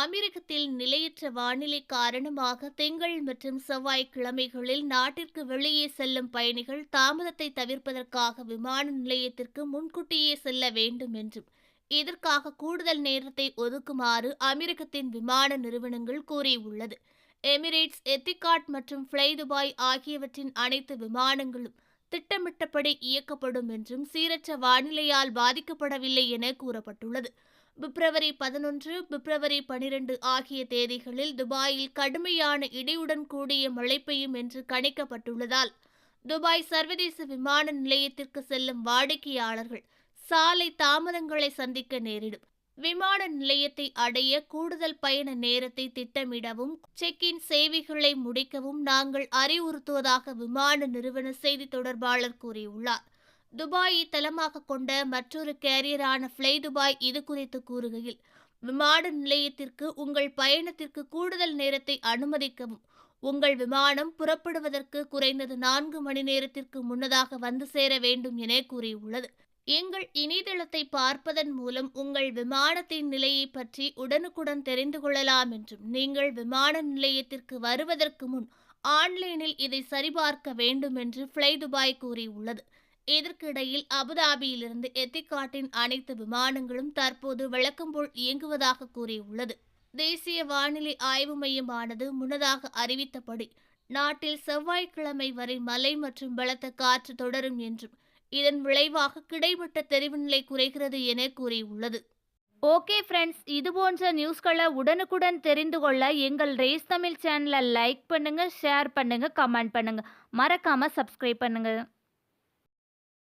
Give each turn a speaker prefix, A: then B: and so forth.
A: அமெரிக்கத்தில் நிலையற்ற வானிலை காரணமாக திங்கள் மற்றும் செவ்வாய்க்கிழமைகளில் நாட்டிற்கு வெளியே செல்லும் பயணிகள் தாமதத்தை தவிர்ப்பதற்காக விமான நிலையத்திற்கு முன்கூட்டியே செல்ல வேண்டும் என்றும் இதற்காக கூடுதல் நேரத்தை ஒதுக்குமாறு அமெரிக்கத்தின் விமான நிறுவனங்கள் கூறியுள்ளது. எமிரேட்ஸ், எத்திகாட் மற்றும் ஃப்ளை துபாய் ஆகியவற்றின் அனைத்து விமானங்களும் திட்டமிட்டபடி இயக்கப்படும் என்றும் சீரற்ற வானிலையால் பாதிக்கப்படவில்லை என கூறப்பட்டுள்ளது. பிப்ரவரி 11, பிப்ரவரி 12 ஆகிய தேதிகளில் துபாயில் கடுமையான இடியுடன் கூடிய மழை பெய்யும் என்று கணிக்கப்பட்டுள்ளதால் துபாய் சர்வதேச விமான நிலையத்திற்கு செல்லும் வாடிக்கையாளர்கள் சாலை தாமதங்களை சந்திக்க நேரிடும். விமான நிலையத்தை அடைய கூடுதல் பயண நேரத்தை திட்டமிடவும் செக்-இன் சேவைகளை முடிக்கவும் நாங்கள் அறிவுறுத்துவதாக விமான நிறுவன செய்தி தொடர்பாளர் கூறியுள்ளார். துபாயை தளமாக கொண்ட மற்றொரு கேரியரான ஃப்ளை துபாய் இது குறித்து கூறுகையில், விமான நிலையத்திற்கு உங்கள் பயணத்திற்கு கூடுதல் நேரத்தை அனுமதிக்கவும், உங்கள் விமானம் புறப்படுவதற்கு குறைந்தது 4 மணி நேரத்திற்கு முன்னதாக வந்து சேர வேண்டும் என கூறியுள்ளது. எங்கள் இணையதளத்தை பார்ப்பதன் மூலம் உங்கள் விமானத்தின் நிலையை பற்றி உடனுக்குடன் தெரிந்து கொள்ளலாம் என்றும், நீங்கள் விமான நிலையத்திற்கு வருவதற்கு முன் ஆன்லைனில் இதை சரிபார்க்க வேண்டும் என்று ஃப்ளை துபாய் கூறியுள்ளது. இதற்கிடையில் அபுதாபியிலிருந்து எத்திகாட்டின் அனைத்து விமானங்களும் தற்போது வழக்கம்போல் இயங்குவதாக கூறியுள்ளது. தேசிய வானிலை ஆய்வு மையமானது முன்னதாக அறிவித்தபடி நாட்டில் செவ்வாய்க்கிழமை வரை மழை மற்றும் பலத்த காற்று தொடரும் என்றும் இதன் விளைவாக கிடைமட்ட தெரிவுநிலை குறைகிறது என கூறியுள்ளது.
B: ஓகே ஃப்ரெண்ட்ஸ், இது போன்ற நியூஸ்களை உடனுக்குடன் தெரிந்து கொள்ள எங்கள் ரேஸ் தமிழ் சேனலை லைக் பண்ணுங்க, ஷேர் பண்ணுங்க, கமெண்ட் பண்ணுங்க, மறக்காம சப்ஸ்கிரைப் பண்ணுங்க.